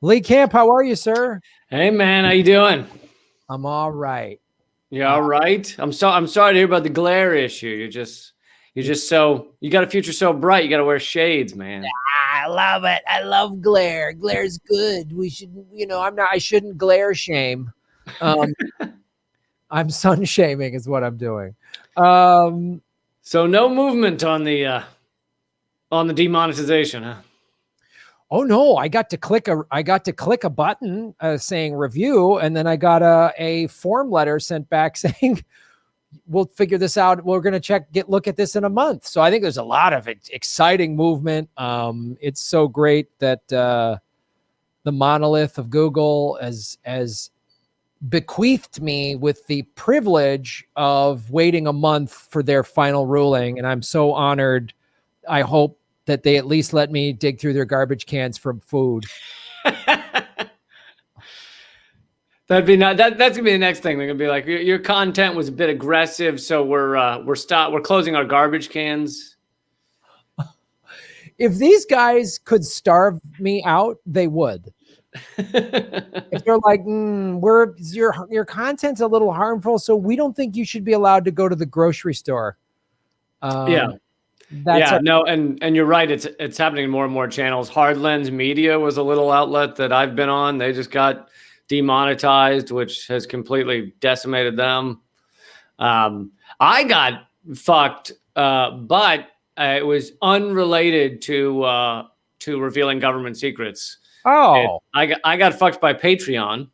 Lee Camp, how are you, sir? Hey man, how you doing? I'm all right. You all right? I'm sorry to hear about the glare issue. You got a future so bright. You got to wear shades, man. I love it. I love glare. Glare's good. We should, I shouldn't glare shame. I'm sun shaming is what I'm doing. So no movement on the demonetization, huh? Oh no, I got to click a button saying review, and then I got a form letter sent back saying we'll figure this out. We're going to look at this in a month. So I think there's a lot of exciting movement. It's so great that the monolith of Google has bequeathed me with the privilege of waiting a month for their final ruling. And I'm so honored. I hope that they at least let me dig through their garbage cans for food. That's gonna be the next thing. They're gonna be like, your content was a bit aggressive, so we're closing our garbage cans. If these guys could starve me out, they would. If they're like, your content's a little harmful, so we don't think you should be allowed to go to the grocery store. And you're right. It's happening in more and more channels. Hard Lens Media was a little outlet that I've been on. They just got demonetized, which has completely decimated them. I got fucked, but it was unrelated to revealing government secrets. Oh, I got fucked by Patreon.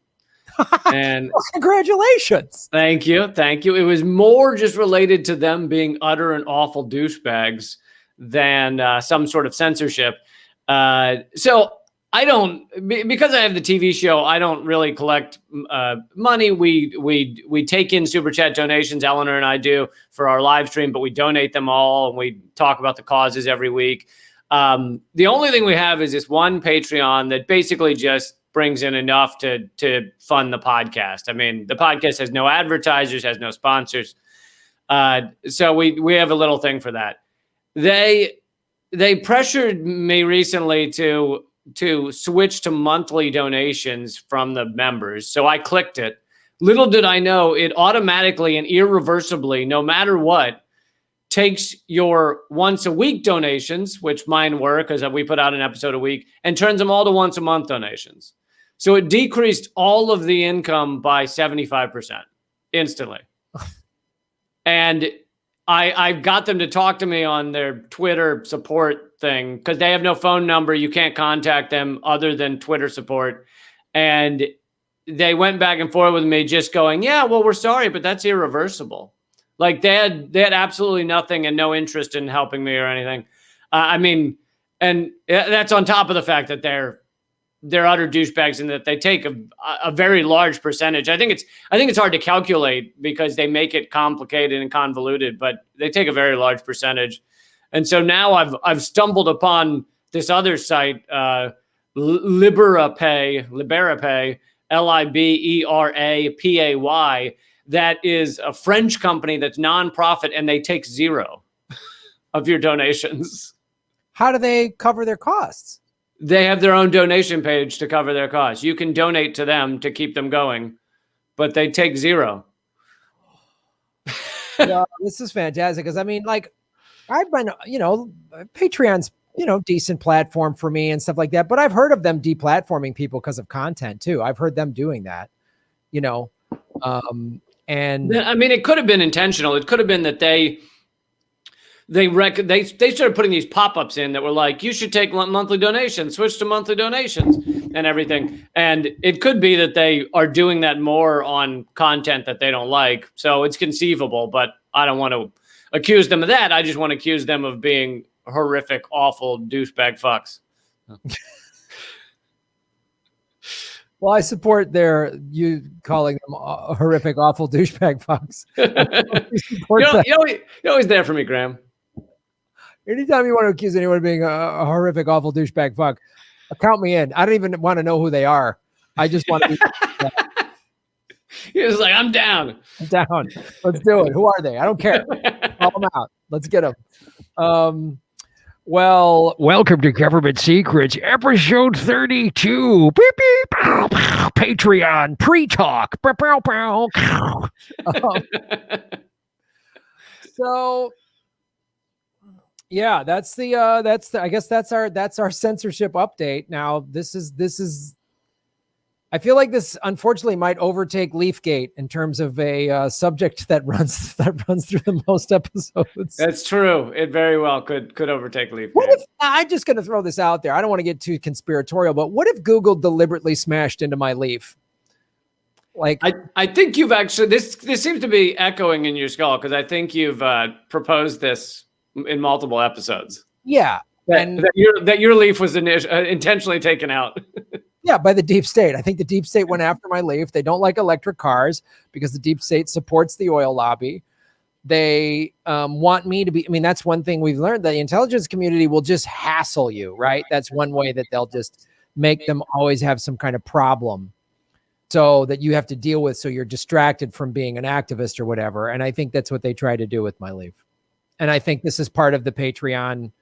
And well, congratulations. Thank you. It was more just related to them being utter and awful douchebags than some sort of censorship. So I don't, because I have the TV show, I don't really collect money. We take in super chat donations, Eleanor and I do, for our live stream, but we donate them all and we talk about the causes every week. The only thing we have is this one Patreon that basically just brings in enough to fund the podcast. I mean, the podcast has no advertisers, has no sponsors. So we have a little thing for that. They pressured me recently to switch to monthly donations from the members. So I clicked it. Little did I know, it automatically and irreversibly, no matter what, takes your once a week donations, which mine were because we put out an episode a week, and turns them all to once a month donations. So it decreased all of the income by 75% instantly. And I got them to talk to me on their Twitter support thing because they have no phone number. You can't contact them other than Twitter support. And they went back and forth with me just going, yeah, well, we're sorry, but that's irreversible. Like they had absolutely nothing and no interest in helping me or anything. And that's on top of the fact that they're utter douchebags and that they take a very large percentage. I think it's hard to calculate because they make it complicated and convoluted, but they take a very large percentage. And so now I've stumbled upon this other site, Liberapay, LIBERAPAY, that is a French company that's nonprofit, and they take zero of your donations. How do they cover their costs? They have their own donation page to cover their costs. You can donate to them to keep them going, but they take zero. Yeah, this is fantastic because I mean, like, I've been, Patreon's, decent platform for me and stuff like that, but I've heard of them deplatforming people because of content too. I've heard them doing that, and I mean, it could have been intentional. It could have been that they started putting these pop-ups in that were like, you should take monthly donations, switch to monthly donations and everything. And it could be that they are doing that more on content that they don't like. So it's conceivable, but I don't want to accuse them of that. I just want to accuse them of being horrific, awful douchebag fucks. Well, I support you calling them horrific, awful douchebag fucks. You're always there for me, Graham. Anytime you want to accuse anyone of being a horrific, awful douchebag fuck, count me in. I don't even want to know who they are. I just want to be. He was like, I'm down. I'm down. Let's do it. Who are they? I don't care. Call them out. Let's get them. Well, welcome to Government Secrets, episode 32. Beep, beep, pow, pow, Patreon pre-talk. Pow, pow, pow. So yeah, that's the I guess that's our censorship update. Now, this is I feel like this unfortunately might overtake Leafgate in terms of a subject that runs through the most episodes. That's true. It very well could overtake Leafgate. What if, I'm just going to throw this out there. I don't want to get too conspiratorial, but what if Google deliberately smashed into my Leaf? Like, I think you've actually this seems to be echoing in your skull, because I think you've proposed this in multiple episodes. Yeah, that your Leaf was intentionally taken out. Yeah, by the deep state. I think the deep state went after my Leaf. They don't like electric cars because the deep state supports the oil lobby. They want me to be, I mean, that's one thing we've learned. The intelligence community will just hassle you, right? That's one way that they'll just make them always have some kind of problem so that you have to deal with, so you're distracted from being an activist or whatever. And I think that's what they try to do with my Leaf. And I think this is part of the Patreon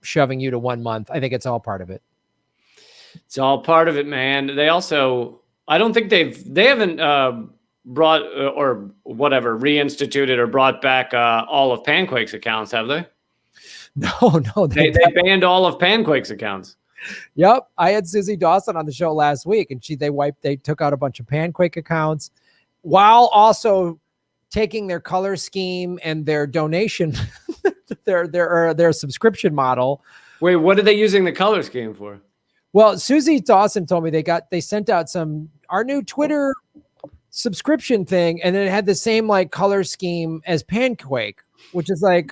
shoving you to 1 month. I think it's all part of it. It's all part of it, man. They also, I don't think they haven't brought or whatever reinstituted or brought back all of Panquake's accounts, have they? No, they banned all of Panquake's accounts. Yep, I had Susie Dawson on the show last week, and they took out a bunch of Panquake accounts, while also taking their color scheme and their donation, their subscription model. Wait, what are they using the color scheme for? Well, Susie Dawson told me they sent out our new Twitter subscription thing, and then it had the same like color scheme as Panquake, which is like,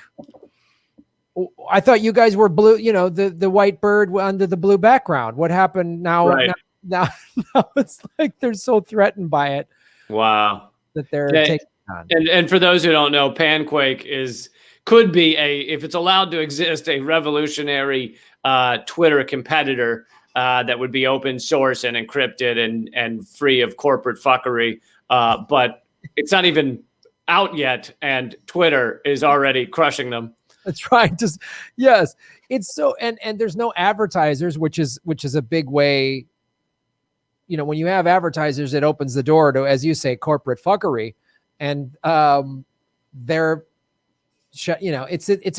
I thought you guys were blue, the white bird under the blue background. What happened now? Right. Now it's like they're so threatened by it. Wow. That they're taking on. And for those who don't know, Panquake could be if it's allowed to exist, a revolutionary Twitter competitor that would be open source and encrypted and free of corporate fuckery. But it's not even out yet, and Twitter is already crushing them. That's right. Yes. It's so, and there's no advertisers, which is a big way. When you have advertisers, it opens the door to, as you say, corporate fuckery. And it's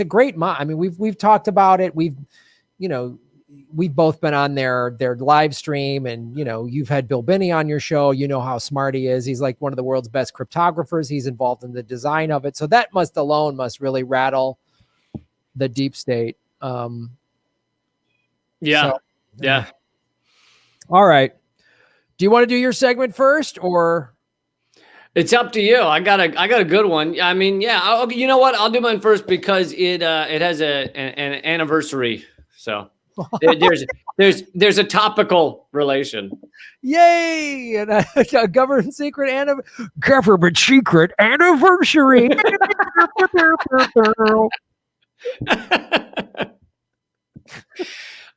a great I mean, we've talked about it. We've both been on their live stream, and you've had Bill Binney on your show. You know how smart he is. He's like one of the world's best cryptographers. He's involved in the design of it. So that must really rattle the deep state. Yeah. All right. Do you want to do your segment first, or? It's up to you. I got a good one. I mean, yeah. You know what? I'll do mine first because it has an anniversary. So there's a topical relation. Yay! And a government secret anniversary.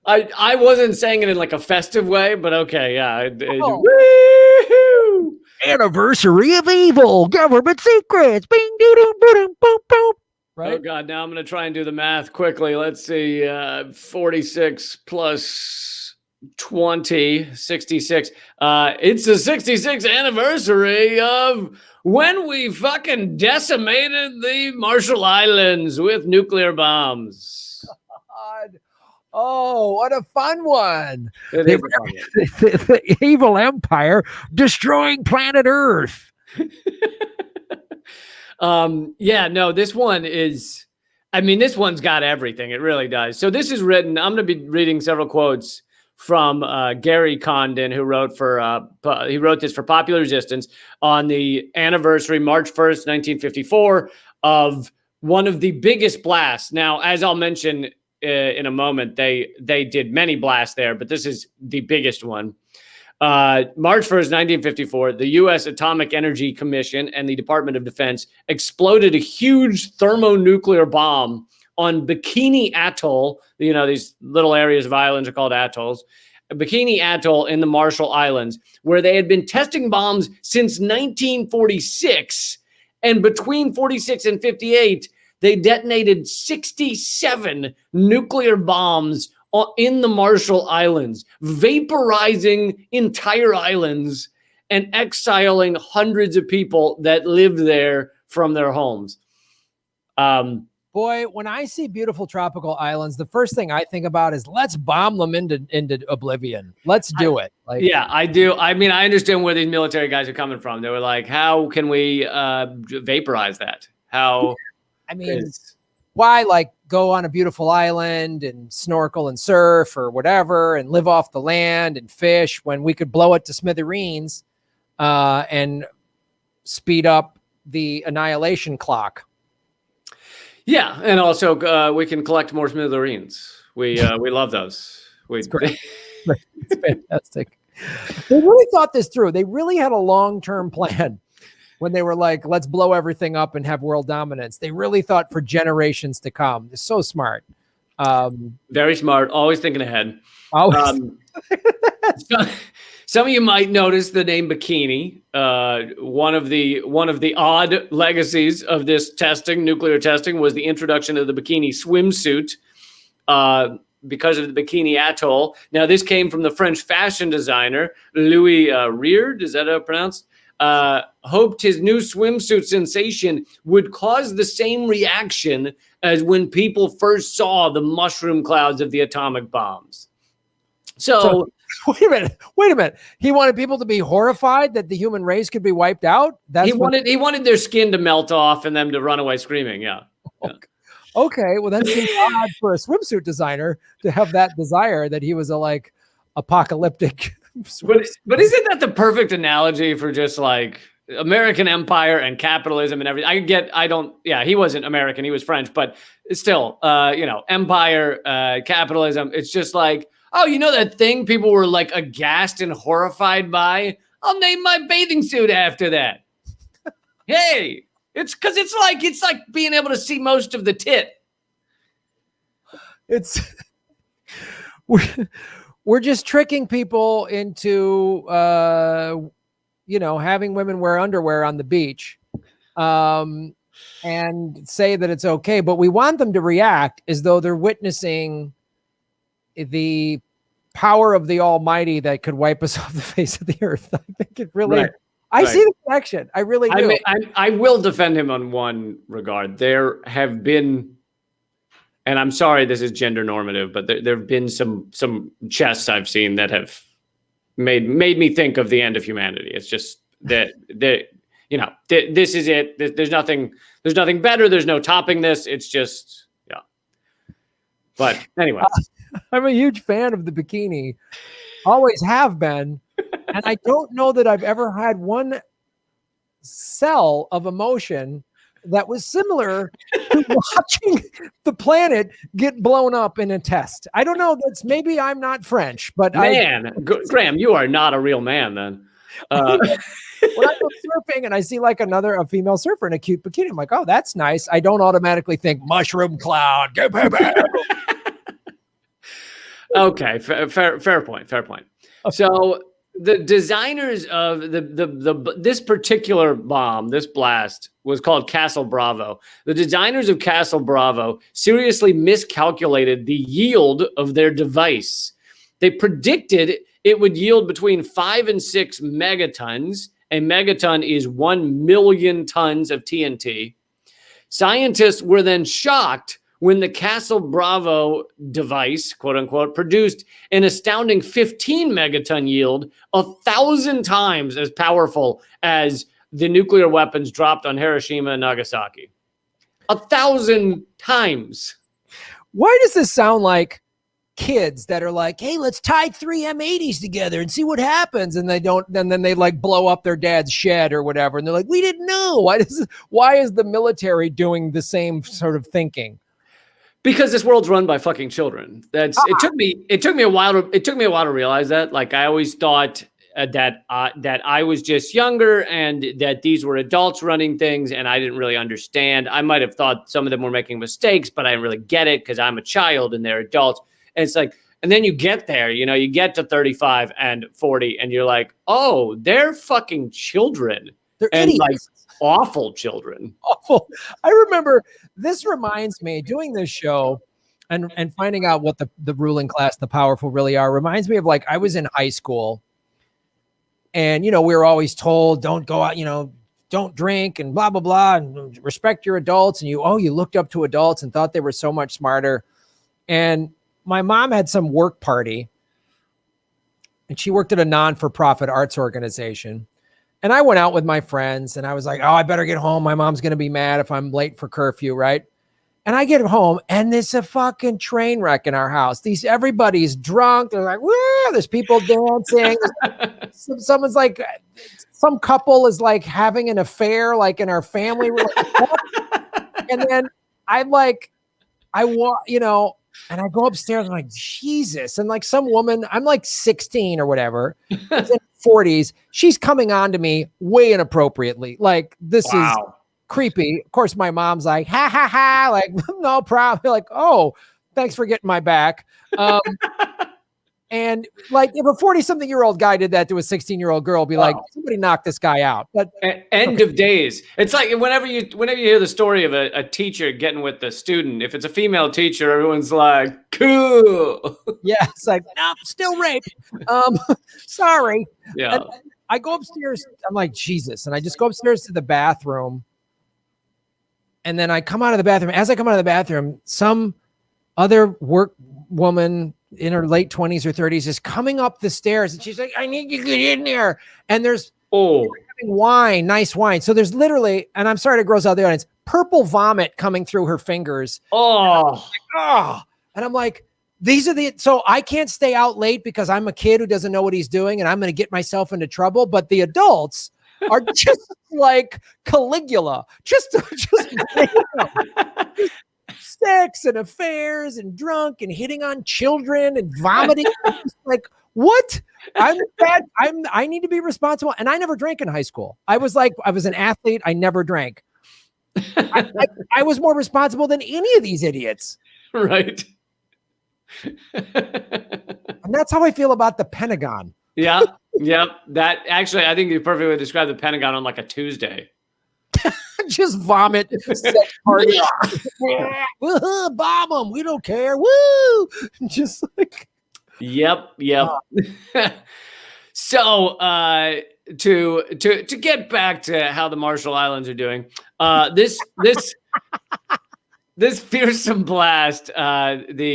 I wasn't saying it in like a festive way, but okay, yeah. Woo-hoo! Anniversary of evil, government secrets. Bing, doo, doo, boom, boom, boom. Right? Oh God! Now I'm gonna try and do the math quickly. Let's see, 46 plus 20, 66. It's the 66th anniversary of when we fucking decimated the Marshall Islands with nuclear bombs. God. Oh, what a fun one. The evil empire destroying planet Earth. This one is, this one's got everything. It really does. So this is written, I'm going to be reading several quotes from Gary Condon, who wrote this for Popular Resistance on the anniversary, March 1st, 1954, of one of the biggest blasts. Now, as I'll mention in a moment, they did many blasts there, but this is the biggest one. March 1st, 1954, the U.S. Atomic Energy Commission and the Department of Defense exploded a huge thermonuclear bomb on Bikini Atoll. These little areas of islands are called atolls. Bikini Atoll in the Marshall Islands, where they had been testing bombs since 1946. And between 46 and 58, they detonated 67 nuclear bombs in the Marshall Islands, vaporizing entire islands and exiling hundreds of people that lived there from their homes. Boy, when I see beautiful tropical islands, the first thing I think about is let's bomb them into oblivion. Let's do it. Like, yeah, I do. I mean, I understand where these military guys are coming from. They were like, how can we vaporize that? How? I mean, why like go on a beautiful island and snorkel and surf or whatever and live off the land and fish when we could blow it to smithereens and speed up the annihilation clock? Yeah, and also we can collect more smithereens. We love those. It's great. It's fantastic. They really thought this through. They really had a long-term plan when they were like, let's blow everything up and have world dominance. They really thought for generations to come. They're so smart. Very smart. Always thinking ahead. So, some of you might notice the name bikini. One of the odd legacies of this testing, nuclear testing, was the introduction of the bikini swimsuit because of the Bikini Atoll. Now, this came from the French fashion designer Louis Reard. Is that how pronounced? Hoped his new swimsuit sensation would cause the same reaction as when people first saw the mushroom clouds of the atomic bombs. So wait a minute. He wanted people to be horrified that the human race could be wiped out. He wanted their skin to melt off and them to run away screaming. Yeah. Okay. Well, that seems odd for a swimsuit designer to have that desire that he was a like apocalyptic. But isn't that the perfect analogy for just like American empire and capitalism and everything? He wasn't American, he was French, but still, empire, capitalism. It's just like, oh, you know that thing people were like aghast and horrified by? I'll name my bathing suit after that. Hey, it's because it's like being able to see most of the tit. We're just tricking people into, having women wear underwear on the beach and say that it's okay. But we want them to react as though they're witnessing the power of the Almighty that could wipe us off the face of the earth. I think it really, I see the connection. I really do. I will defend him on one regard. There have been, and I'm sorry, this is gender normative, but there have been some chests I've seen that have made me think of the end of humanity. It's just that this is it. There's nothing better. There's no topping this. It's just, yeah. But anyway, I'm a huge fan of the bikini. Always have been. And I don't know that I've ever had one cell of emotion that was similar to watching the planet get blown up in a test. I don't know. Maybe I'm not French, but Graham, you are not a real man then. When I go surfing and I see like a female surfer in a cute bikini, I'm like, oh, that's nice. I don't automatically think mushroom cloud. Okay, fair point. Okay. So the designers of this particular bomb, this blast, was called Castle Bravo. The designers of Castle Bravo seriously miscalculated the yield of their device. They predicted it would yield between 5 and 6 megatons. A megaton is 1 million tons of TNT. Scientists were then shocked when the Castle Bravo device, quote unquote, produced an astounding 15 megaton yield, 1,000 times as powerful as the nuclear weapons dropped on Hiroshima and Nagasaki. 1,000 times. Why does this sound like kids that are like, hey, let's tie 3 M80s together and see what happens? And they don't, and then they like blow up their dad's shed or whatever. And they're like, we didn't know. Why is the military doing the same sort of thinking? Because this world's run by fucking children. It took me a while to realize that. Like, I always thought that I was just younger and that these were adults running things, and I didn't really understand. I might have thought some of them were making mistakes, but I didn't really get it because I'm a child and they're adults. And it's like, and then you get there, you get to 35 and 40, and you're like, oh, they're fucking children. They're idiots. awful children. Awful. I remember, this reminds me, doing this show and finding out what the ruling class, the powerful really are, reminds me of, like, I was in high school and, we were always told, don't go out, don't drink and blah, blah, blah, and respect your adults. And you looked up to adults and thought they were so much smarter. And my mom had some work party and she worked at a non-for-profit arts organization. And I went out with my friends and I was like, oh, I better get home. My mom's going to be mad if I'm late for curfew, right? And I get home and there's a fucking train wreck in our house. Everybody's drunk. They're like, woo, there's people dancing. Someone's like, some couple is like having an affair, like in our family. We're like, what? And then and I go upstairs. I'm like, Jesus. And like some woman, I'm like 16 or whatever, in 40s. She's coming on to me way inappropriately. Like, this is creepy. Of course, my mom's like, ha, ha, ha. Like, no problem. Like, oh, thanks for getting my back. And like, if a 40-something-year-old guy did that to a 16-year-old girl, be like, somebody knock this guy out. But end of days. It's like whenever you hear the story of a teacher getting with the student, if it's a female teacher, everyone's like, cool. Yeah, it's like, no, still rape. Sorry. Yeah. And I go upstairs. I'm like, Jesus. And I just go upstairs to the bathroom. And then I come out of the bathroom. As I come out of the bathroom, some other work woman in her late 20s or 30s is coming up the stairs and she's like, I need you to get in there. And there's wine, nice wine. So there's literally, and I'm sorry to gross out the audience, purple vomit coming through her fingers. And I'm like, so I can't stay out late because I'm a kid who doesn't know what he's doing and I'm going to get myself into trouble. But the adults are just like Caligula, just sex and affairs and drunk and hitting on children and vomiting. Like, what? I'm bad. I need to be responsible. And I never drank in high school. I was an athlete. I never drank. I was more responsible than any of these idiots. Right. And that's how I feel about the Pentagon. Yeah. Yep. That actually, I think you perfectly described the Pentagon on like a Tuesday. Just vomit. Party. Bomb them. We don't care. Woo! Just like. Yep. So to get back to how the Marshall Islands are doing, this fearsome blast, what's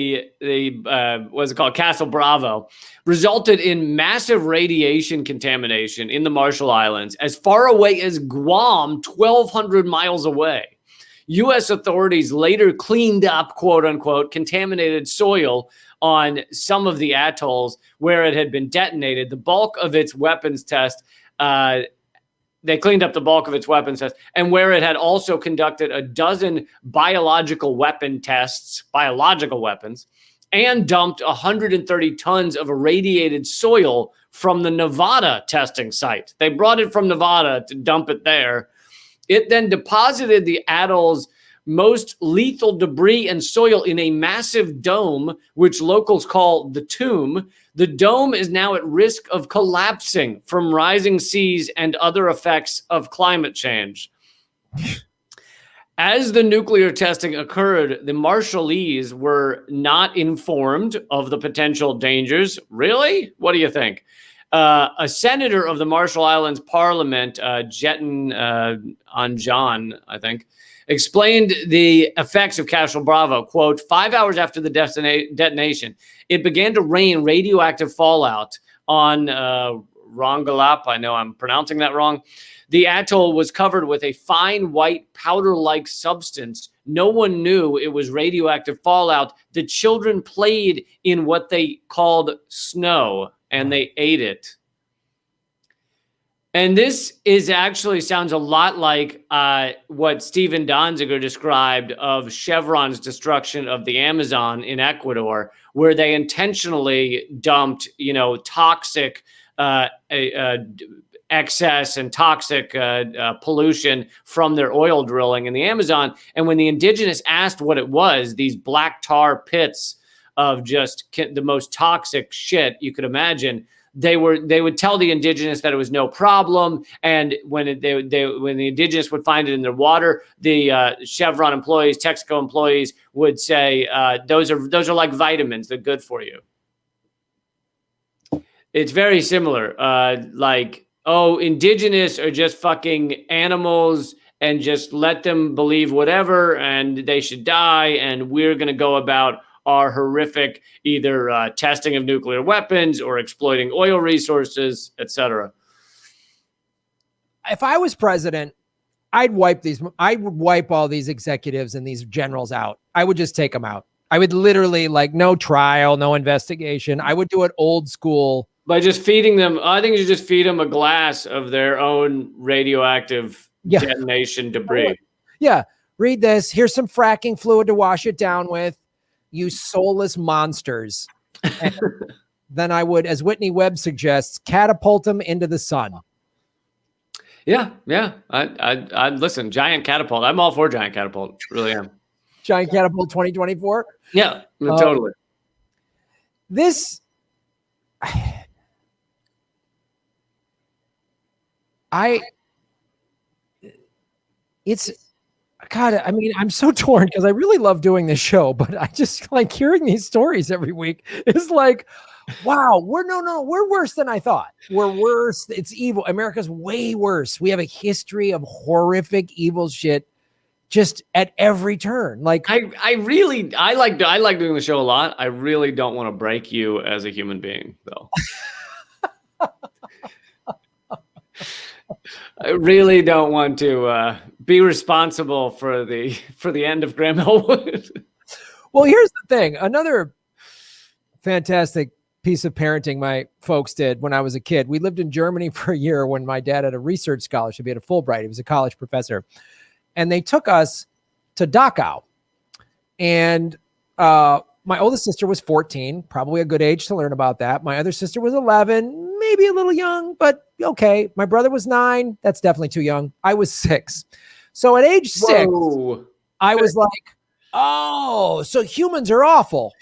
it called, Castle Bravo, resulted in massive radiation contamination in the Marshall Islands as far away as Guam, 1,200 miles away. U.S. authorities later cleaned up, quote unquote, contaminated soil on some of the atolls where it had been detonated. The bulk of its weapons test, they cleaned up the bulk of its weapons test, and where it had also conducted a dozen biological weapons, and dumped 130 tons of irradiated soil from the Nevada testing site. They brought it from Nevada to dump it there. It then deposited the atoll's most lethal debris and soil in a massive dome, which locals call the Tomb. The dome is now at risk of collapsing from rising seas and other effects of climate change. As the nuclear testing occurred, the Marshallese were not informed of the potential dangers. Really? What do you think? A senator of the Marshall Islands Parliament, Jeton Anjan, I think, explained the effects of Castle Bravo. Quote, 5 hours after the detonation, it began to rain radioactive fallout on Rongelap. I know I'm pronouncing that wrong. The atoll was covered with a fine white powder-like substance. No one knew it was radioactive fallout. The children played in what they called snow, and they ate it. And this is actually sounds a lot like what Stephen Donziger described of Chevron's destruction of the Amazon in Ecuador, where they intentionally dumped, toxic excess and toxic pollution from their oil drilling in the Amazon. And when the indigenous asked what it was, these black tar pits of just the most toxic shit you could imagine, they would tell the indigenous that it was no problem, and when when the indigenous would find it in their water, the Chevron employees, Texaco employees would say those are like vitamins, they're good for you. It's very similar. Like, oh, indigenous are just fucking animals, and just let them believe whatever, and they should die, and we're going to go about our horrific either testing of nuclear weapons or exploiting oil resources, etc. If I was president, I would wipe all these executives and these generals out. I would just take them out. I would literally, like, no trial, no investigation. I would do it old school. By just feeding them, I think you just feed them a glass of their own radioactive detonation debris. Yeah. Read this. Here's some fracking fluid to wash it down with. You soulless monsters. And then I would, as Whitney Webb suggests, catapult them into the sun. Yeah. I listen, giant catapult. I'm all for giant catapult. Really am. Giant catapult 2024. Yeah, totally. God, I mean, I'm so torn because I really love doing this show, but I just like hearing these stories every week. It's like, wow, we're worse than I thought. We're worse. It's evil. America's way worse. We have a history of horrific evil shit just at every turn. Like, I like doing the show a lot. I really don't want to break you as a human being, though. I really don't want to be responsible for the end of Graham Elwood. Well, here's the thing. Another fantastic piece of parenting my folks did when I was a kid. We lived in Germany for a year when my dad had a research scholarship. He had a Fulbright. He was a college professor. And they took us to Dachau. And my oldest sister was 14, probably a good age to learn about that. My other sister was 11, maybe a little young, but okay. My brother was 9. That's definitely too young. I was 6. So at age 6, I was like, oh, so humans are awful,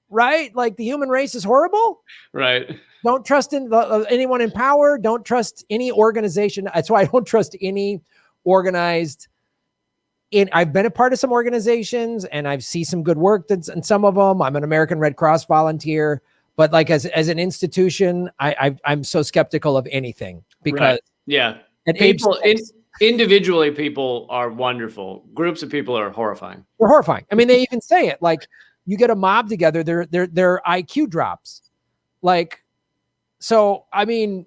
right? Like the human race is horrible. Right. Don't trust in anyone in power. Don't trust any organization. That's why I don't trust any organized. I've been a part of some organizations and I've seen some good work in some of them. I'm an American Red Cross volunteer, but like as an institution, I'm so skeptical of anything because individually people are wonderful. Groups of people are horrifying. They're horrifying. I mean, they even say it, like you get a mob together, their IQ drops. Like, so, I mean,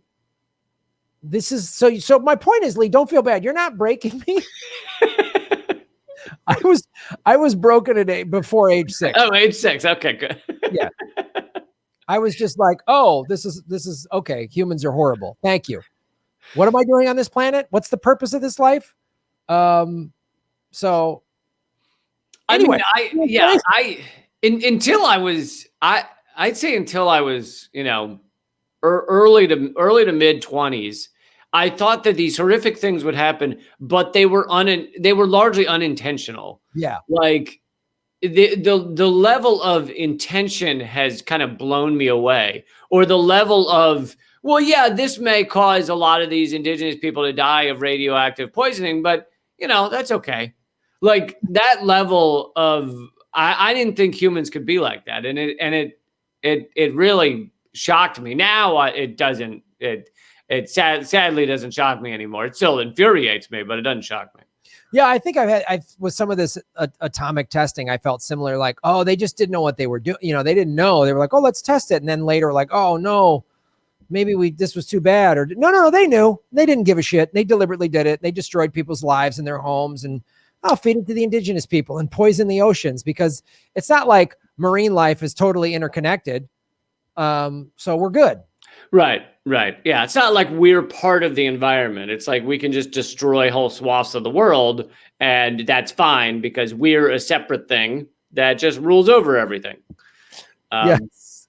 this is so my point is, Lee, don't feel bad. You're not breaking me. I was broken before age 6. Oh, age 6. Okay, good. Yeah. I was just like, oh, this is okay. Humans are horrible. Thank you. What am I doing on this planet? What's the purpose of this life? So anyway, until I was, I'd say until I was, early to mid 20s, I thought that these horrific things would happen, but they were largely unintentional. Yeah. Like the level of intention has kind of blown me away, or the level of, well, yeah, this may cause a lot of these indigenous people to die of radioactive poisoning, but that's okay. Like that level of, I didn't think humans could be like that. And it really shocked me. Now it doesn't, it sadly doesn't shock me anymore. It still infuriates me, but it doesn't shock me. Yeah, I think with some of this atomic testing, I felt similar. Like, oh, they just didn't know what they were doing. They didn't know. They were like, oh, let's test it. And then later, like, oh no, maybe this was too bad. Or no, they knew. They didn't give a shit. They deliberately did it. They destroyed people's lives and their homes, and feed it to the indigenous people and poison the oceans, because it's not like marine life is totally interconnected. So we're good. Right. Yeah. It's not like we're part of the environment. It's like we can just destroy whole swaths of the world, and that's fine because we're a separate thing that just rules over everything. Yes.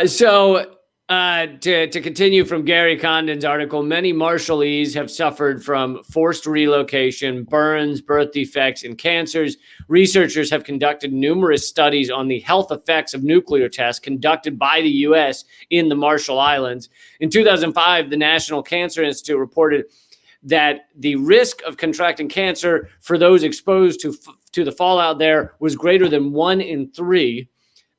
So To continue from Gary Condon's article, many Marshallese have suffered from forced relocation, burns, birth defects, and cancers. Researchers have conducted numerous studies on the health effects of nuclear tests conducted by the U.S. in the Marshall Islands. In 2005, the National Cancer Institute reported that the risk of contracting cancer for those exposed to the fallout there was greater than 1 in 3.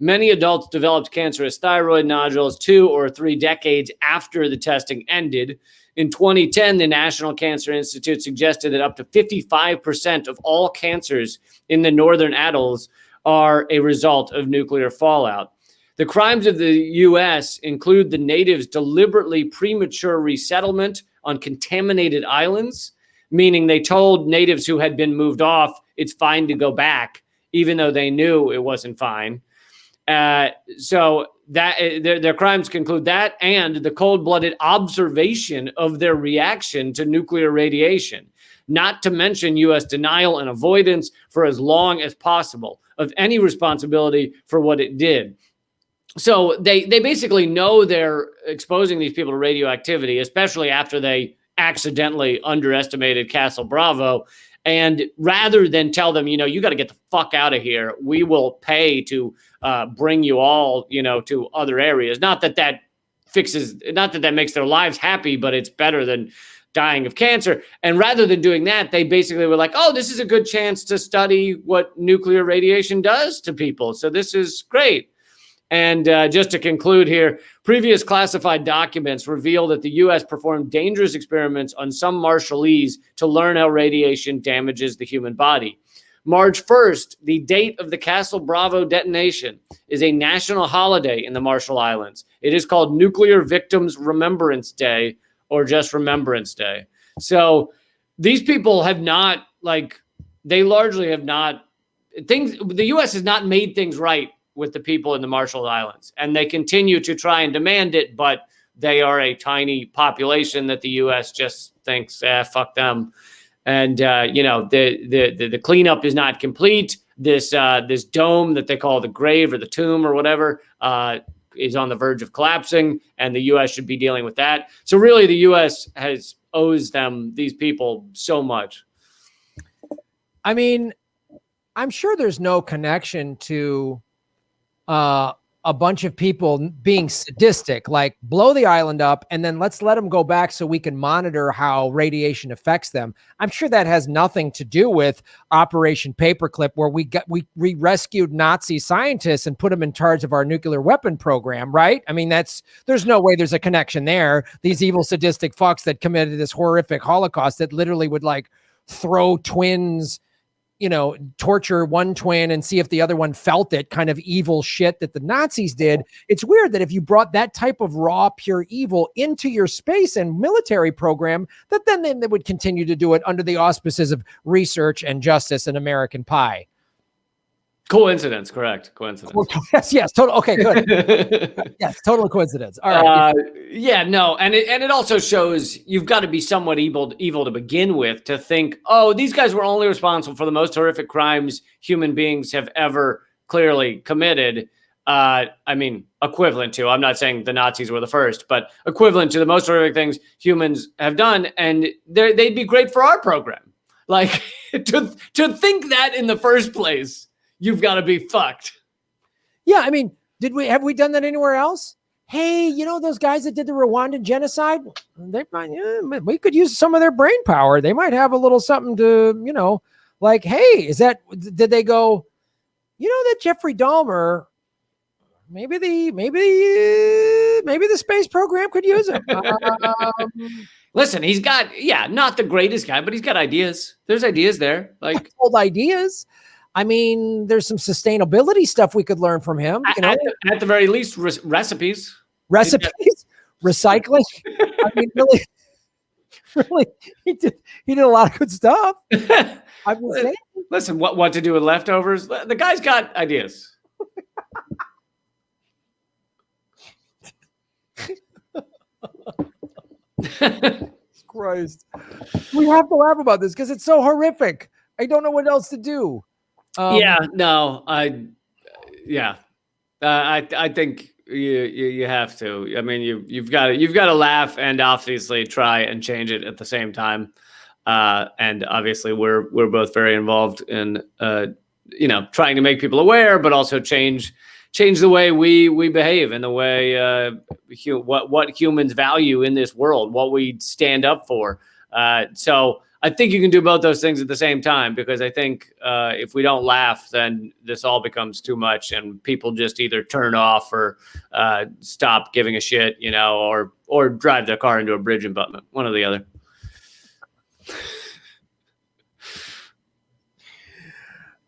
Many adults developed cancerous thyroid nodules 2 or 3 decades after the testing ended. In 2010, the National Cancer Institute suggested that up to 55% of all cancers in the northern atolls are a result of nuclear fallout. The crimes of the U.S. include the natives' deliberately premature resettlement on contaminated islands, meaning they told natives who had been moved off it's fine to go back, even though they knew it wasn't fine. So that their crimes conclude that, and the cold-blooded observation of their reaction to nuclear radiation, not to mention U.S. denial and avoidance for as long as possible of any responsibility for what it did. So they basically know they're exposing these people to radioactivity, especially after they accidentally underestimated Castle Bravo. And rather than tell them, you got to get the fuck out of here, we will pay to bring you all, to other areas. Not that that makes their lives happy, but it's better than dying of cancer. And rather than doing that, they basically were like, oh, this is a good chance to study what nuclear radiation does to people. So this is great. And just to conclude here, previous classified documents reveal that the U.S. performed dangerous experiments on some Marshallese to learn how radiation damages the human body. March 1st, the date of the Castle Bravo detonation, is a national holiday in the Marshall Islands. It is called Nuclear Victims Remembrance Day, or just Remembrance Day. So these people have not, they largely have not, the U.S. has not made things right with the people in the Marshall Islands, and they continue to try and demand it, but they are a tiny population that the U.S. just thinks, fuck them. And the cleanup is not complete. This dome that they call the grave or the tomb or whatever is on the verge of collapsing, and the U.S. should be dealing with that. So really, the U.S. owes these people so much. I mean, I'm sure there's no connection to a bunch of people being sadistic, like blow the island up and then let's let them go back so we can monitor how radiation affects them. I'm sure that has nothing to do with Operation Paperclip, where we rescued Nazi scientists and put them in charge of our nuclear weapon program, right? I mean, there's no way there's a connection there. These evil sadistic fucks that committed this horrific Holocaust that literally would throw twins, torture one twin and see if the other one felt it, kind of evil shit that the Nazis did. It's weird that if you brought that type of raw, pure evil into your space and military program, that then they would continue to do it under the auspices of research and justice and American pie. Coincidence, correct. Coincidence. Yes, total. Okay, good. Yes, total coincidence. All right. And it also shows you've got to be somewhat evil to begin with to think, oh, these guys were only responsible for the most horrific crimes human beings have ever clearly committed. Equivalent to, I'm not saying the Nazis were the first, but equivalent to the most horrific things humans have done, and they'd be great for our program. To think that in the first place, you've got to be fucked. Yeah, I mean, have we done that anywhere else? Hey, those guys that did the Rwandan genocide, we could use some of their brain power. They might have a little something to, hey, did they go, that Jeffrey Dahmer, maybe the space program could use him. Listen, he's got, not the greatest guy, but he's got ideas. There's ideas there. Old ideas. I mean, there's some sustainability stuff we could learn from him. At the very least, recipes. Recipes, recycling. I mean, really, he did a lot of good stuff. I'm just saying. Listen, what to do with leftovers? The guy's got ideas. Christ, we have to laugh about this because it's so horrific. I don't know what else to do. I think you have to. I mean, you've got to laugh and obviously try and change it at the same time. And obviously, we're both very involved in trying to make people aware, but also change the way we behave and the way what humans value in this world, what we stand up for. So I think you can do both those things at the same time, because I think if we don't laugh, then this all becomes too much, and people just either turn off or stop giving a shit, or drive their car into a bridge abutment, one or the other.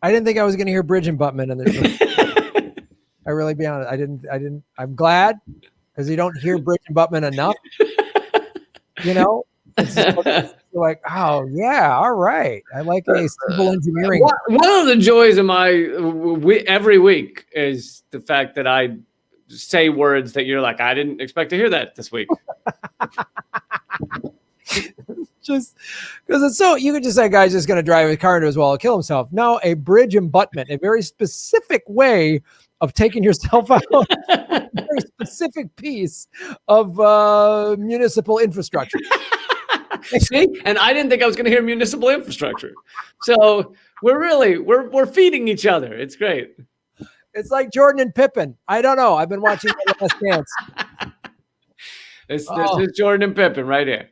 I didn't think I was going to hear bridge abutment in this. I really be honest. I didn't. I'm glad, because you don't hear bridge abutment enough. It's just like, oh yeah, all right. I like a civil engineering. One of the joys of every week is the fact that I say words that you're like, I didn't expect to hear that this week. Just because it's so, you could just say, guy's just going to drive his car into his wall and kill himself. No, a bridge abutment, a very specific way of taking yourself out. A very specific piece of municipal infrastructure. See, and I didn't think I was going to hear municipal infrastructure. So we're feeding each other. It's great. It's like Jordan and Pippen. I don't know. I've been watching The Last Dance. This is Jordan and Pippen right here.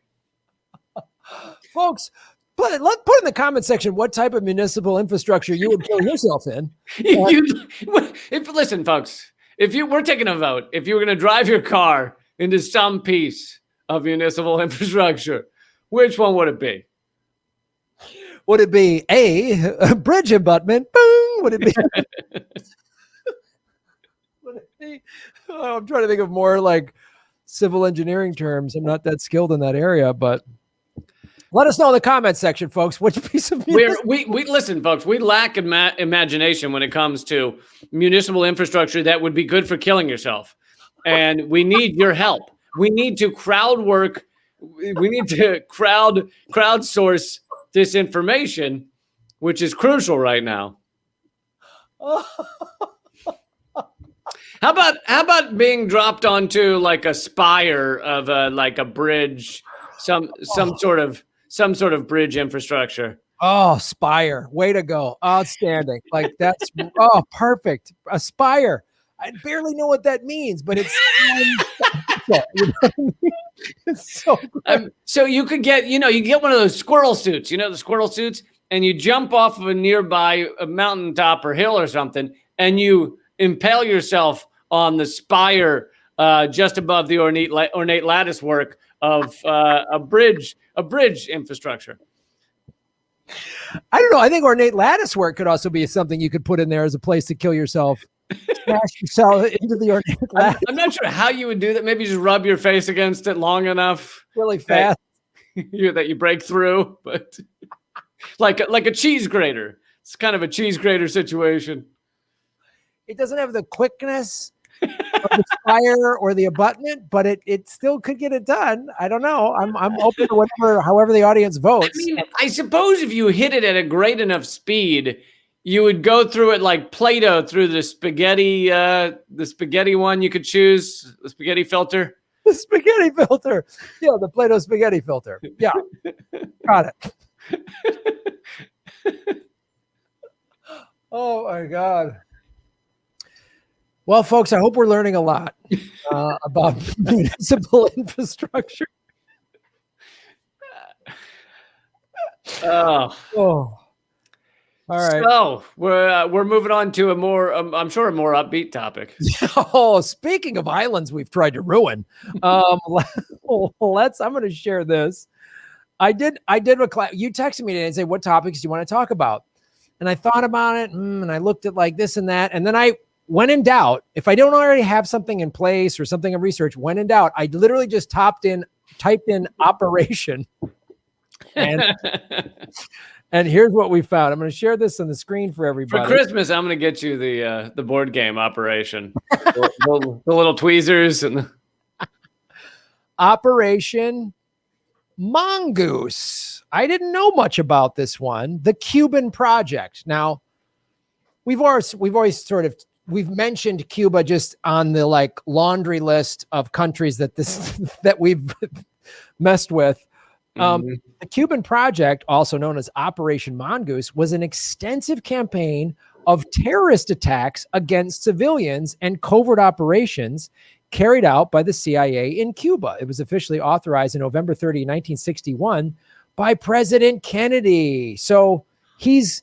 Folks, put in the comment section what type of municipal infrastructure you would kill yourself in. Listen, folks, we're taking a vote. If you were going to drive your car into some piece of municipal infrastructure, which one would it be? Would it be a bridge abutment? Boom. Would it be? I'm trying to think of more like civil engineering terms. I'm not that skilled in that area, but let us know in the comment section, folks, which piece of we listen, folks, we lack imagination when it comes to municipal infrastructure that would be good for killing yourself. And we need your help. We need to crowdsource this information, which is crucial right now. How about being dropped onto like a spire of a bridge, some sort of bridge infrastructure? Oh, spire. Way to go. Outstanding. Like that's perfect. A spire. I barely know what that means, but it's it's so good. So you could get, you get one of those squirrel suits, the squirrel suits, and you jump off of a nearby mountaintop or hill or something, and you impale yourself on the spire just above the ornate lattice work of a bridge infrastructure. I don't know. I think ornate lattice work could also be something you could put in there as a place to kill yourself. Smash yourself into the ornate lattice. I'm not sure how you would do that. Maybe just rub your face against it long enough, really fast, that you break through. But like a cheese grater. It's kind of a cheese grater situation. It doesn't have the quickness of the spire or the abutment, but it still could get it done. I don't know. I'm open to however the audience votes. I mean, I suppose if you hit it at a great enough speed, you would go through it like Play-Doh through the spaghetti one you could choose, the spaghetti filter. The spaghetti filter. Yeah, the Play-Doh spaghetti filter. Yeah. Got it. Oh my God. Well, folks, I hope we're learning a lot about municipal infrastructure. Oh. All right. So we're moving on to a more, I'm sure, a more upbeat topic. Oh, speaking of islands we've tried to ruin, I'm going to share this. I did what you texted me today and said, what topics do you want to talk about? And I thought about it, and I looked at like this and that, and then when in doubt, if I don't already have something in place or something in research, when in doubt, I literally just typed in operation. And here's what we found. I'm going to share this on the screen for everybody. For Christmas, I'm going to get you the board game Operation. the little tweezers and Operation Mongoose. I didn't know much about this one. The Cuban project. Now, we've always sort of we've mentioned Cuba just on the like laundry list of countries that that we've messed with. The Cuban Project, also known as Operation Mongoose, was an extensive campaign of terrorist attacks against civilians and covert operations carried out by the CIA in Cuba. It was officially authorized on November 30, 1961 by President Kennedy. So he's,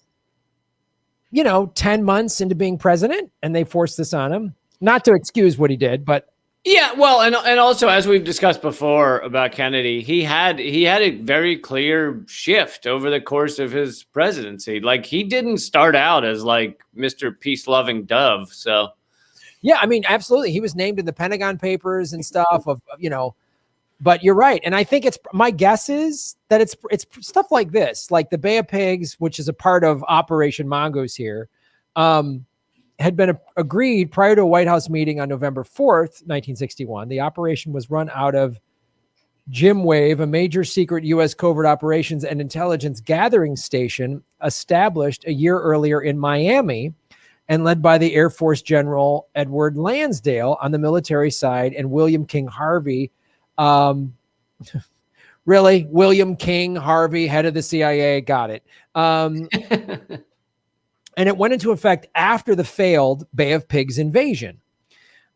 10 months into being president, and they forced this on him. Not to excuse what he did, but yeah, well, and also, as we've discussed before about Kennedy, he had a very clear shift over the course of his presidency. Like, he didn't start out as like Mr. Peace-loving dove. So, yeah, I mean, absolutely, he was named in the Pentagon Papers and stuff But you're right, and I think my guess is that it's stuff like this, like the Bay of Pigs, which is a part of Operation Mongoose here. Had been agreed prior to a White House meeting on November 4th, 1961. The operation was run out of Jim Wave, a major secret U.S. covert operations and intelligence gathering station established a year earlier in Miami and led by the Air Force General Edward Lansdale on the military side and William King Harvey. Really? William King Harvey, head of the CIA. Got it. And it went into effect after the failed Bay of Pigs invasion.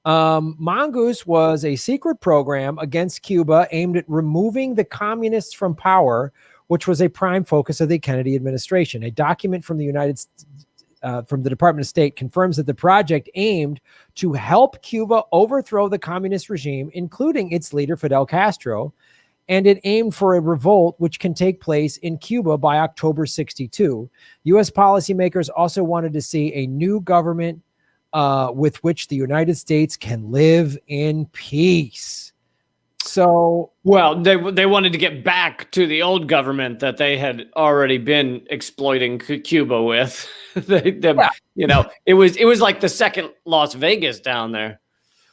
Mongoose was a secret program against Cuba aimed at removing the communists from power, which was a prime focus of the Kennedy administration. A document from the from the Department of State confirms that the project aimed to help Cuba overthrow the communist regime, including its leader, Fidel Castro, and it aimed for a revolt which can take place in Cuba by October 62. U.S. policymakers also wanted to see a new government with which the United States can live in peace. So, well, they wanted to get back to the old government that they had already been exploiting Cuba with. It was like the second Las Vegas down there.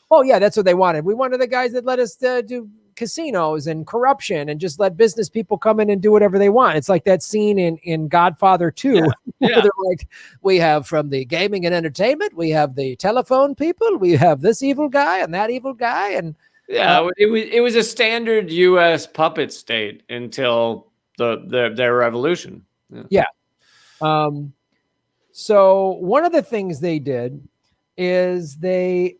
Oh yeah, that's what they wanted. We wanted the guys that let us do casinos and corruption and just let business people come in and do whatever they want. It's like that scene in Godfather 2. Yeah. Where they're like, we have from the gaming and entertainment, we have the telephone people, we have this evil guy and that evil guy. And it was a standard U.S. puppet state until their revolution. Yeah. So one of the things they did is the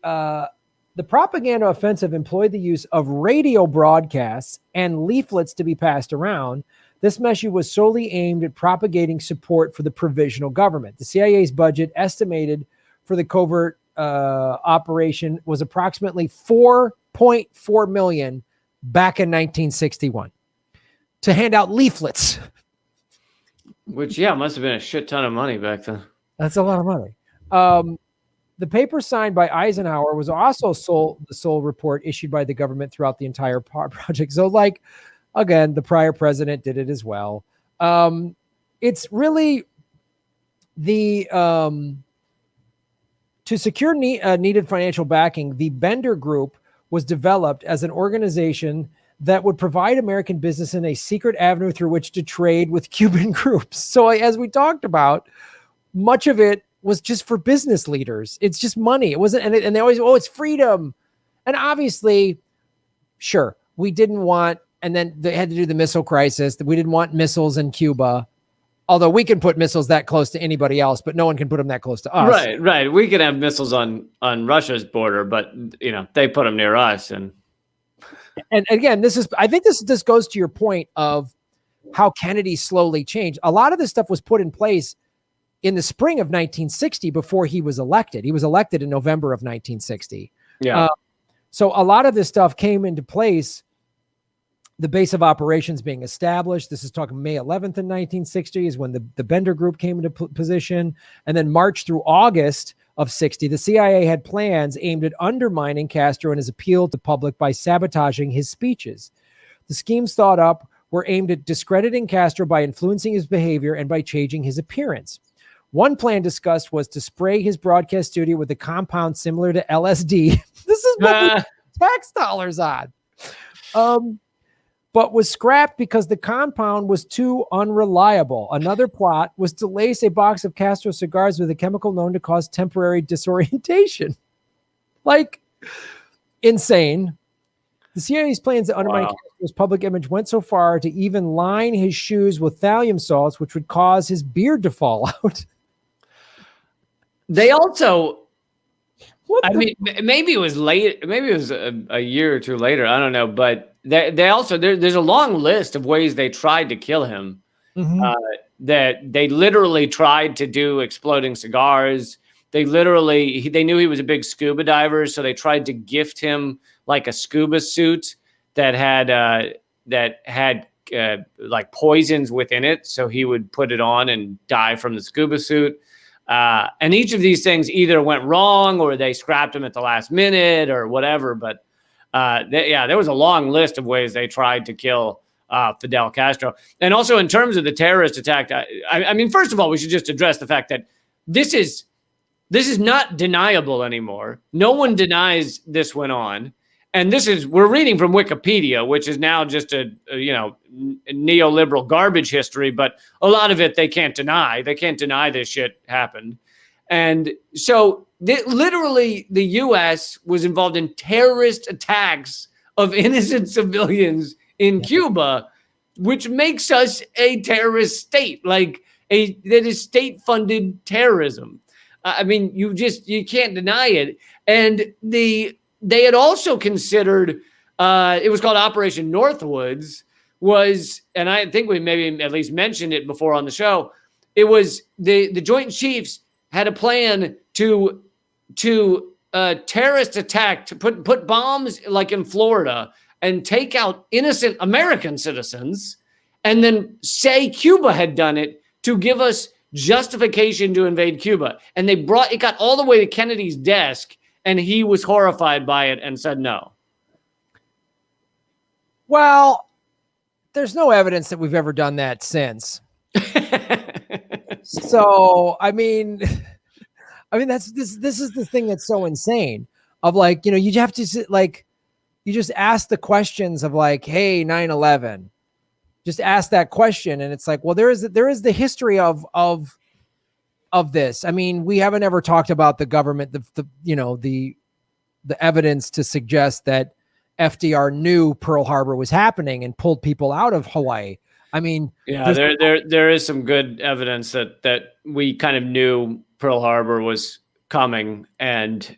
propaganda offensive employed the use of radio broadcasts and leaflets to be passed around. This measure was solely aimed at propagating support for the provisional government. The CIA's budget estimated for the covert operation was approximately $4.4 million back in 1961 to hand out leaflets. Which, must have been a shit ton of money back then. That's a lot of money. The paper signed by Eisenhower was also the sole report issued by the government throughout the entire project. So, like, again, the prior president did it as well. It's really to secure needed financial backing, the Bender Group was developed as an organization that would provide American business in a secret avenue through which to trade with Cuban groups. So, as we talked about, much of it was just for business leaders. It's just money. It wasn't, and they always, it's freedom. And obviously, sure, we didn't want, and then they had to do the missile crisis. We didn't want missiles in Cuba, although we can put missiles that close to anybody else, but no one can put them that close to us. Right. We can have missiles on Russia's border, but they put them near us. And again, I think this goes to your point of how Kennedy slowly changed. A lot of this stuff was put in place in the spring of 1960 before he was elected. He was elected in November of 1960. Yeah. So a lot of this stuff came into place, the base of operations being established. This is talking May 11th in 1960 is when the Bender Group came into position. And then March through August of 60, the CIA had plans aimed at undermining Castro and his appeal to public by sabotaging his speeches. The schemes thought up were aimed at discrediting Castro by influencing his behavior and by changing his appearance. One plan discussed was to spray his broadcast studio with a compound similar to LSD. This is what we tax dollars on. but was scrapped because the compound was too unreliable. Another plot was to lace a box of Castro cigars with a chemical known to cause temporary disorientation. Like, insane. The CIA's plans to undermine Castro's public image went so far to even line his shoes with thallium salts, which would cause his beard to fall out. They also, I mean, maybe it was late, maybe it was a year or two later, I don't know, but they also, there's a long list of ways they tried to kill him. That they literally tried to do exploding cigars. They literally, they knew he was a big scuba diver, so they tried to gift him like a scuba suit that had like poisons within it, so he would put it on and die from the scuba suit. And each of these things either went wrong or they scrapped him at the last minute or whatever. But there was a long list of ways they tried to kill Fidel Castro. And also in terms of the terrorist attack, I mean, first of all, we should just address the fact that this is not deniable anymore. No one denies this went on. And we're reading from Wikipedia, which is now just a neoliberal garbage history, but a lot of it they can't deny. They can't deny this shit happened. And so literally the U.S. was involved in terrorist attacks of innocent civilians in Cuba, which makes us a terrorist state, that is state-funded terrorism. I mean, you can't deny it. And they had also considered, it was called Operation Northwoods, and I think we maybe at least mentioned it before on the show. It was the Joint Chiefs had a plan to terrorist attack, to put bombs like in Florida and take out innocent American citizens, and then say Cuba had done it to give us justification to invade Cuba. And it got all the way to Kennedy's desk, and he was horrified by it and said no. Well, there's no evidence that we've ever done that since. So, I mean, this is the thing that's so insane of like, you have to you just ask the questions of like, hey, 9/11, just ask that question. And it's like, well, there is the history of this. I mean, we haven't ever talked about the government, the evidence to suggest that FDR knew Pearl Harbor was happening and pulled people out of Hawaii. I mean, yeah, there is some good evidence that we kind of knew Pearl Harbor was coming, and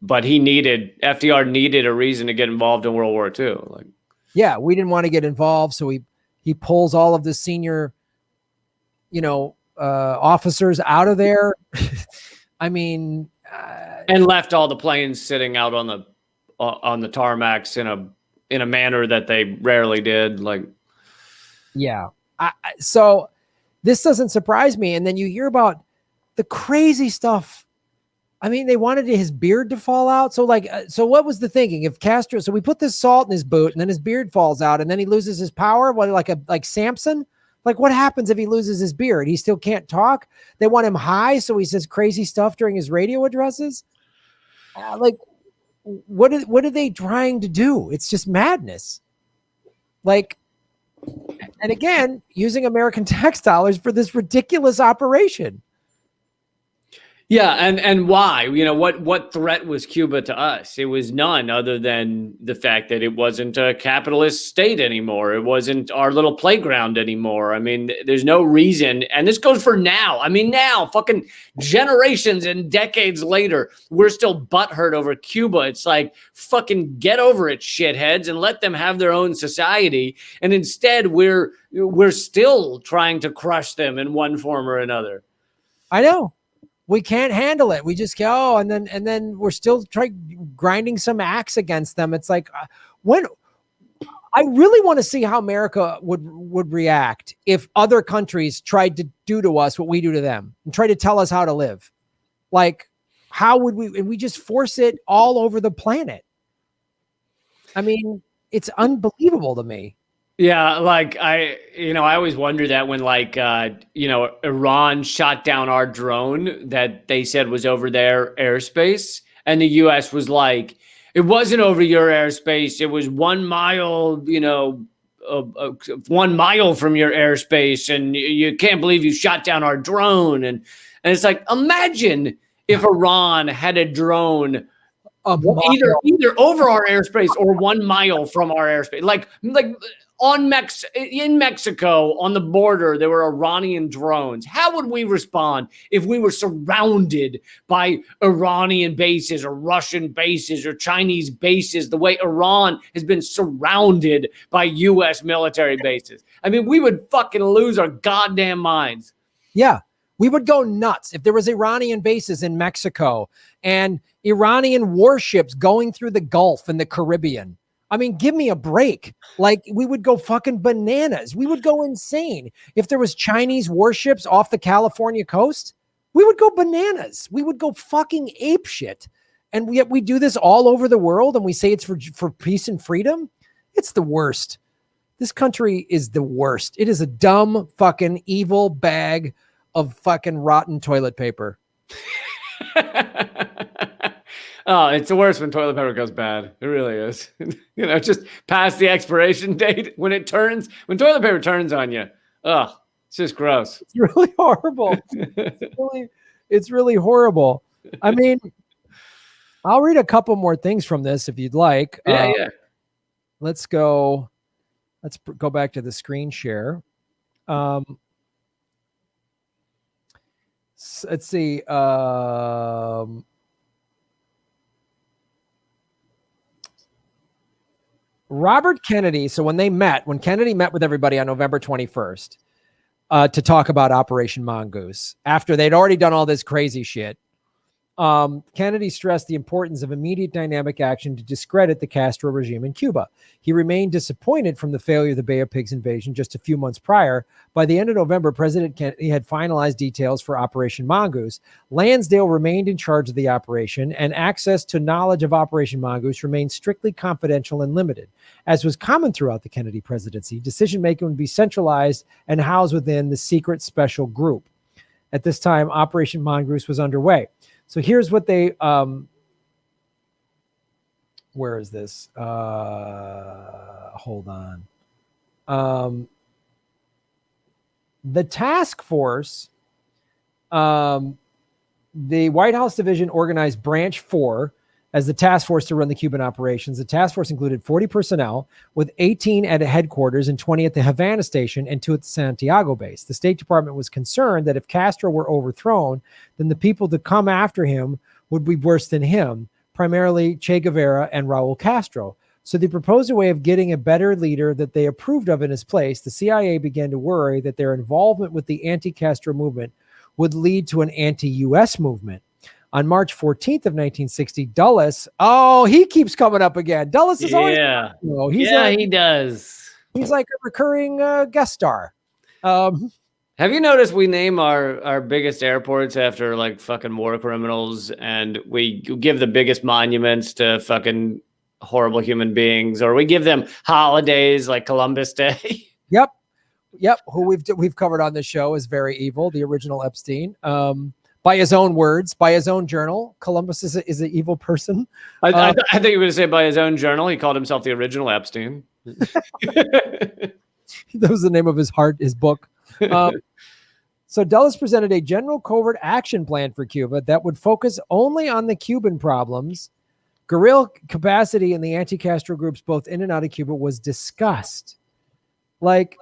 but FDR needed a reason to get involved in World War II. Yeah, we didn't want to get involved, so he pulls all of the senior, officers out of there. I mean, and left all the planes sitting out on the tarmacs in a manner that they rarely did. Yeah. So this doesn't surprise me. And then you hear about the crazy stuff. I mean, they wanted his beard to fall out. So so what was the thinking? If Castro, so we put this salt in his boot and then his beard falls out and then he loses his power. What, like Samson? Like, what happens if he loses his beard? He still can't talk. They want him high, so he says crazy stuff during his radio addresses. What are they trying to do? It's just madness. And again, using American tax dollars for this ridiculous operation. Yeah, and why? What threat was Cuba to us? It was none other than the fact that it wasn't a capitalist state anymore. It wasn't our little playground anymore. I mean, there's no reason, and this goes for now. I mean, now, fucking generations and decades later, we're still butthurt over Cuba. It's like, fucking get over it, shitheads, and let them have their own society. And instead, we're still trying to crush them in one form or another. I know. We can't handle it. We just go, and then we're still grinding some axe against them. It's like, when I really want to see how America would react if other countries tried to do to us what we do to them and try to tell us how to live. Like, how would we? And we just force it all over the planet. I mean, it's unbelievable to me. Yeah, I always wonder that when Iran shot down our drone that they said was over their airspace, and the U.S. was like, it wasn't over your airspace. It was 1 mile, 1 mile from your airspace, and you can't believe you shot down our drone. And it's like, imagine if Iran had a drone either over our airspace or 1 mile from our airspace, like in Mexico on the border, there were Iranian drones. How would we respond if we were surrounded by Iranian bases or Russian bases or Chinese bases, the way Iran has been surrounded by U.S. military bases? I mean, we would fucking lose our goddamn minds. Yeah. We would go nuts if there was Iranian bases in Mexico and Iranian warships going through the Gulf and the Caribbean. I mean, give me a break. Like, we would go fucking bananas. We would go insane. If there was Chinese warships off the California coast, we would go bananas. We would go fucking apeshit. And yet we do this all over the world, and we say it's for peace and freedom. It's the worst. This country is the worst. It is a dumb fucking evil bag of fucking rotten toilet paper. Oh, it's the worst when toilet paper goes bad. It really is. Just past the expiration date when toilet paper turns on you. Oh, it's just gross. It's really horrible. It's really horrible. I mean, I'll read a couple more things from this if you'd like. Yeah. Let's go back to the screen share. Let's see. Robert Kennedy. So when Kennedy met with everybody on November 21st to talk about Operation Mongoose, after they'd already done all this crazy shit, Kennedy stressed the importance of immediate dynamic action to discredit the Castro regime in Cuba. He remained disappointed from the failure of the Bay of Pigs invasion just a few months prior. By the end of November, President Kennedy had finalized details for Operation Mongoose. Lansdale remained in charge of the operation, and access to knowledge of Operation Mongoose remained strictly confidential and limited. As was common throughout the Kennedy presidency, decision-making would be centralized and housed within the secret special group. At this time, Operation Mongoose was underway. So here's what they, where is this? Hold on. The task force, the White House division organized Branch 4 as the task force to run the Cuban operations. The task force included 40 personnel, with 18 at headquarters and 20 at the Havana station and 2 at the Santiago base. The State Department was concerned that if Castro were overthrown, then the people to come after him would be worse than him, primarily Che Guevara and Raul Castro. So they proposed a way of getting a better leader that they approved of in his place. The CIA began to worry that their involvement with the anti-Castro movement would lead to an anti-U.S. movement. On March 14th of 1960, Dulles, he keeps coming up again. Dulles is always, he does. He's like a recurring guest star. Have you noticed we name our biggest airports after like fucking war criminals, and we give the biggest monuments to fucking horrible human beings, or we give them holidays like Columbus Day? Yep. Who we've covered on this show is very evil, the original Epstein. By his own words, by his own journal, Columbus is an evil person. I think you were going to say by his own journal. He called himself the original Epstein. That was the name of his book. So Dulles presented a general covert action plan for Cuba that would focus only on the Cuban problems. Guerrilla capacity in the anti-Castro groups, both in and out of Cuba, was discussed. Like,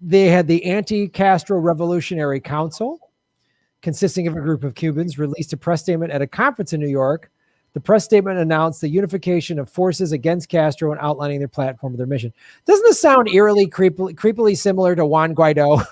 they had the Anti-Castro Revolutionary Council, consisting of a group of Cubans, released a press statement at a conference in New York. The press statement announced the unification of forces against Castro and outlining their platform of their mission. Doesn't this sound eerily, creepily similar to Juan Guaido?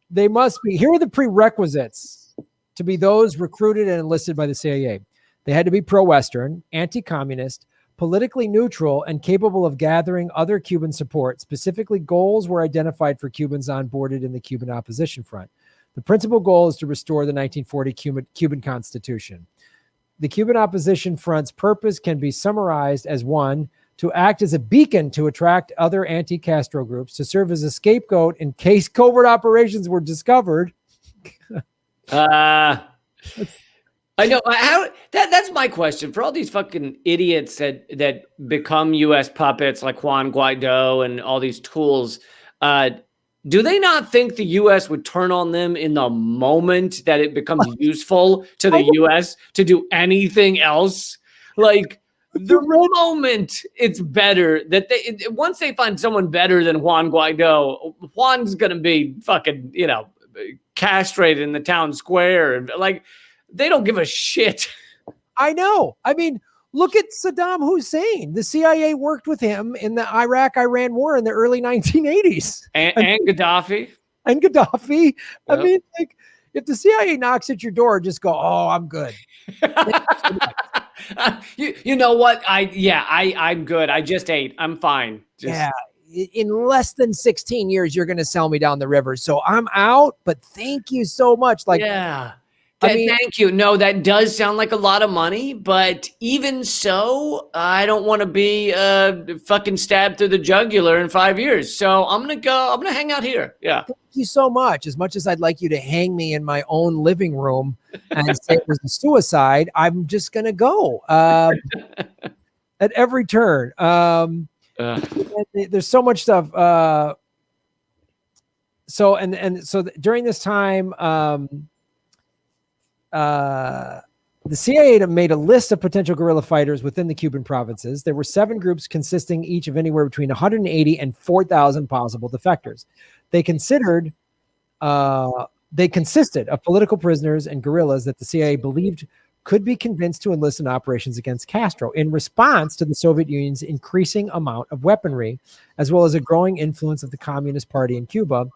They must be, here are the prerequisites to be those recruited and enlisted by the CIA. They had to be pro-Western, anti-communist, politically neutral, and capable of gathering other Cuban support. Specifically, goals were identified for Cubans onboarded in the Cuban opposition front. The principal goal is to restore the 1940 Cuban Constitution. The Cuban opposition front's purpose can be summarized as: 1, to act as a beacon to attract other anti-Castro groups, to serve as a scapegoat in case covert operations were discovered. I know how that's my question for all these fucking idiots that become U.S. puppets like Juan Guaido and all these tools. Do they not think the U.S. would turn on them in the moment that it becomes useful to the U.S. to do anything else? Like the moment it's better that once they find someone better than Juan Guaido, Juan's gonna be fucking castrated in the town square and like. They don't give a shit. I know. I mean, look at Saddam Hussein. The CIA worked with him in the Iraq-Iran war in the early 1980s. And Gaddafi. And Gaddafi. Yep. I mean, like, if the CIA knocks at your door, just go, oh, I'm good. You know what? I'm good. I just ate. I'm fine. Yeah. In less than 16 years, you're going to sell me down the river. So I'm out, but thank you so much. Like, yeah. Thank you. No, that does sound like a lot of money, but even so, I don't want to be fucking stabbed through the jugular in 5 years. So I'm gonna hang out here. Yeah. Thank you so much. As much as I'd like you to hang me in my own living room and say it was a suicide, I'm just gonna go at every turn. There's so much stuff. So during this time, the CIA made a list of potential guerrilla fighters within the Cuban provinces. There were 7 groups consisting each of anywhere between 180 and 4,000 possible defectors. They consisted of political prisoners and guerrillas that the CIA believed could be convinced to enlist in operations against Castro in response to the Soviet Union's increasing amount of weaponry, as well as a growing influence of the Communist Party in Cuba.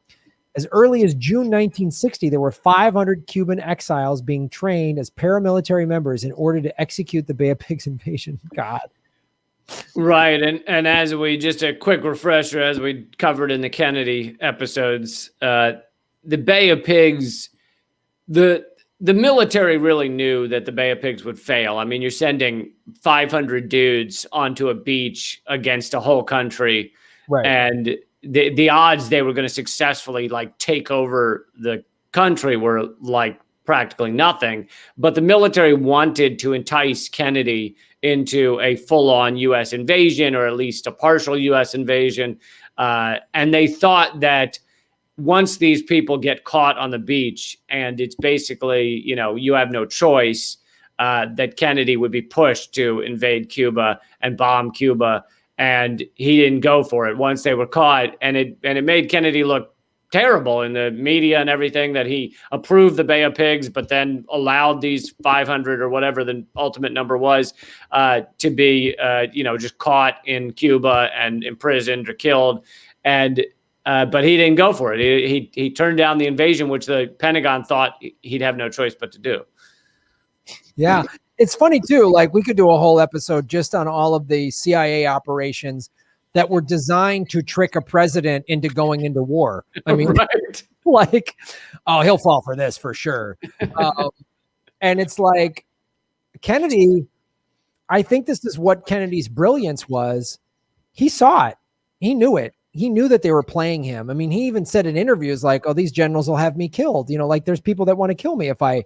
As early as June 1960, there were 500 Cuban exiles being trained as paramilitary members in order to execute the Bay of Pigs invasion. God. Right. And as we, just a quick refresher, as we covered in the Kennedy episodes, the Bay of Pigs, the military really knew that the Bay of Pigs would fail. I mean, you're sending 500 dudes onto a beach against a whole country. Right. And the odds they were going to successfully like take over the country were like practically nothing. But the military wanted to entice Kennedy into a full-on U.S. invasion, or at least a partial U.S. invasion. And they thought that once these people get caught on the beach and it's basically, you have no choice, that Kennedy would be pushed to invade Cuba and bomb Cuba. And he didn't go for it once they were caught. And it made Kennedy look terrible in the media and everything, that he approved the Bay of Pigs, but then allowed these 500 or whatever the ultimate number was to be, just caught in Cuba and imprisoned or killed. And but he didn't go for it. He turned down the invasion, which the Pentagon thought he'd have no choice but to do. Yeah. It's funny too, like we could do a whole episode just on all of the CIA operations that were designed to trick a president into going into war. I mean, right. Like, oh, he'll fall for this for sure. And it's like Kennedy, I think this is what Kennedy's brilliance was. He saw it. He knew it. He knew that they were playing him. I mean, he even said in interviews like, oh, these generals will have me killed. Like there's people that want to kill me if I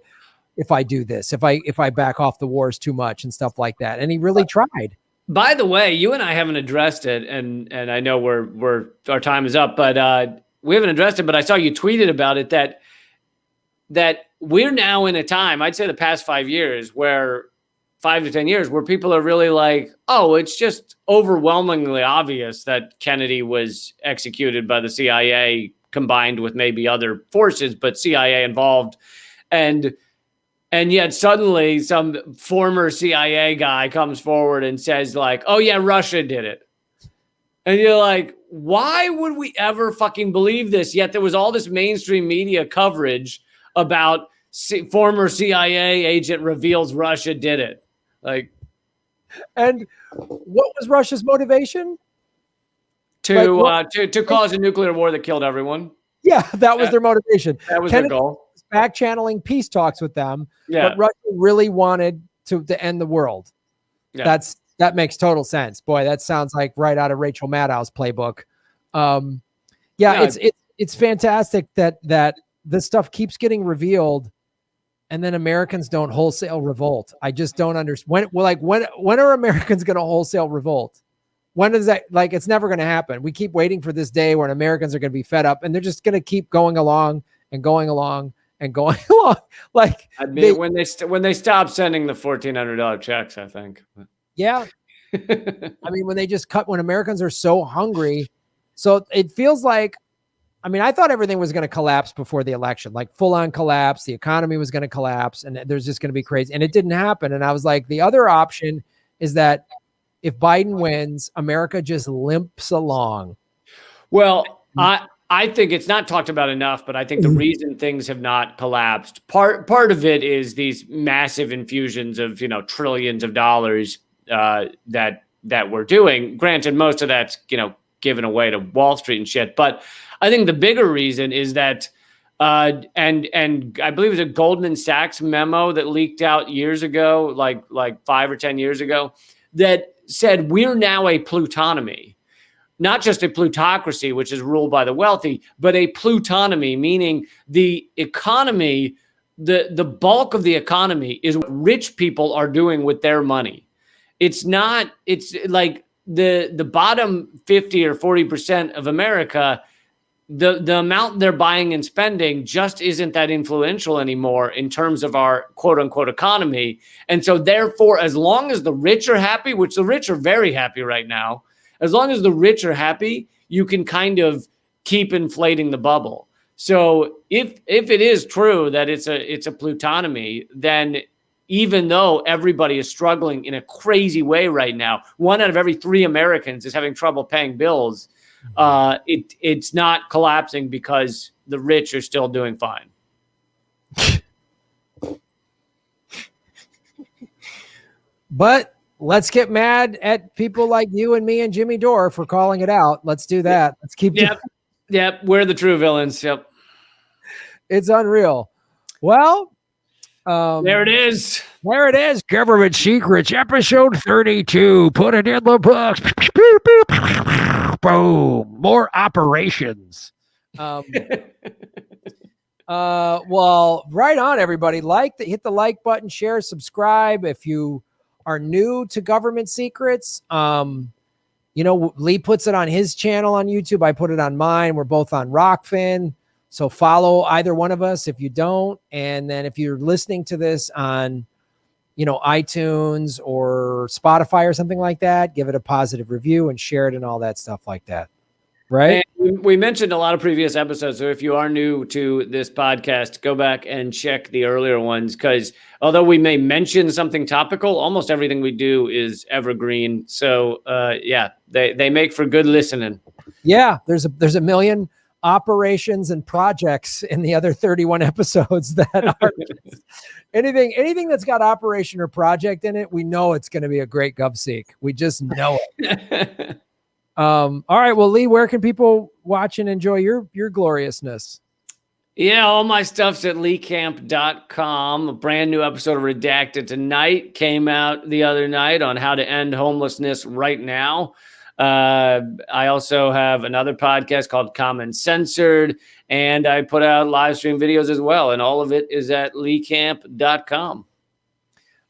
do this, if I back off the wars too much and stuff like that. And he really tried. By the way, you and I haven't addressed it, and I know our time is up, but we haven't addressed it. But I saw you tweeted about it that we're now in a time, I'd say the past 5 years, where 5 to 10 years, where people are really like, oh, it's just overwhelmingly obvious that Kennedy was executed by the CIA combined with maybe other forces, but CIA involved. And yet suddenly some former CIA guy comes forward and says like, oh yeah, Russia did it. And you're like, why would we ever fucking believe this? Yet there was all this mainstream media coverage about former CIA agent reveals Russia did it. Like, and what was Russia's motivation? To cause a nuclear war that killed everyone. Yeah, that was their motivation. That was Kennedy their goal. Back channeling peace talks with them, yeah. But Russia really wanted to end the world. Yeah. That makes total sense. Boy, that sounds like right out of Rachel Maddow's playbook. It's fantastic that this stuff keeps getting revealed and then Americans don't wholesale revolt. I just don't understand. When are Americans going to wholesale revolt? When is that? Like, it's never going to happen. We keep waiting for this day when Americans are going to be fed up, and they're just going to keep going along and going along and going along. Like, I mean, when they stop sending the $1,400 checks, I think. Yeah. I mean, when Americans are so hungry, so it feels like, I mean, I thought everything was going to collapse before the election, like full on collapse. The economy was going to collapse and there's just going to be crazy. And it didn't happen. And I was like, the other option is that if Biden wins, America just limps along. Well, I think it's not talked about enough, but I think the reason things have not collapsed, part of it is these massive infusions of, trillions of dollars that we're doing. Granted, most of that's, given away to Wall Street and shit. But I think the bigger reason is that, and I believe it was a Goldman Sachs memo that leaked out years ago, like 5 or 10 years ago, that said we're now a plutonomy. Not just a plutocracy, which is ruled by the wealthy, but a plutonomy, meaning the economy, the bulk of the economy is what rich people are doing with their money. It's like the bottom 50 or 40% of America, the amount they're buying and spending just isn't that influential anymore in terms of our quote unquote economy. And so therefore, as long as the rich are happy, which the rich are very happy right now, as long as the rich are happy, you can kind of keep inflating the bubble. So if it is true that it's a plutonomy, then even though everybody is struggling in a crazy way right now, 1 out of every 3 Americans is having trouble paying bills. It's not collapsing because the rich are still doing fine. But let's get mad at people like you and me and Jimmy Dore for calling it out. Let's do that. Let's keep. Yep. We're the true villains. Yep. It's unreal. Well, there it is. There it is. Government Secrets, episode 32. Put it in the books. Boom. More operations. Well, right on, everybody. Hit the like button, share, subscribe. If you are new to Government Secrets, Lee puts it on his channel on YouTube. I put it on mine. We're both on Rockfin. So follow either one of us if you don't. And then if you're listening to this on, iTunes or Spotify or something like that, give it a positive review and share it and all that stuff like that. Right. And we mentioned a lot of previous episodes. So if you are new to this podcast, go back and check the earlier ones, because although we may mention something topical, almost everything we do is evergreen. So they make for good listening. Yeah. There's a million operations and projects in the other 31 episodes that are anything that's got operation or project in it. We know it's going to be a great GovSeek. We just know it. All right. Well, Lee, where can people watch and enjoy your gloriousness? Yeah, all my stuff's at leecamp.com. A brand new episode of Redacted tonight came out the other night on how to end homelessness right now. I also have another podcast called Common Censored, and I put out live stream videos as well. And all of it is at leecamp.com.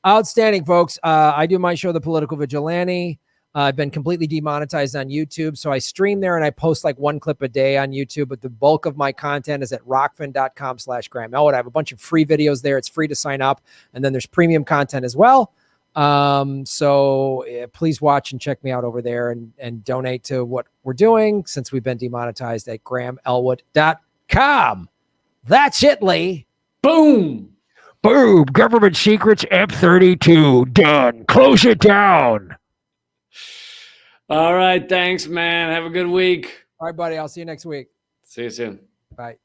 Outstanding, folks. I do my show, The Political Vigilante. I've been completely demonetized on YouTube. So I stream there and I post like 1 clip a day on YouTube, but the bulk of my content is at rockfin.com/Graham Elwood. I have a bunch of free videos there. It's free to sign up. And then there's premium content as well. So please watch and check me out over there and donate to what we're doing since we've been demonetized at GrahamElwood.com. That's it, Lee. Boom. Boom. Government Secrets F32. Done. Close it down. All right. Thanks, man. Have a good week. All right, buddy. I'll see you next week. See you soon. Bye.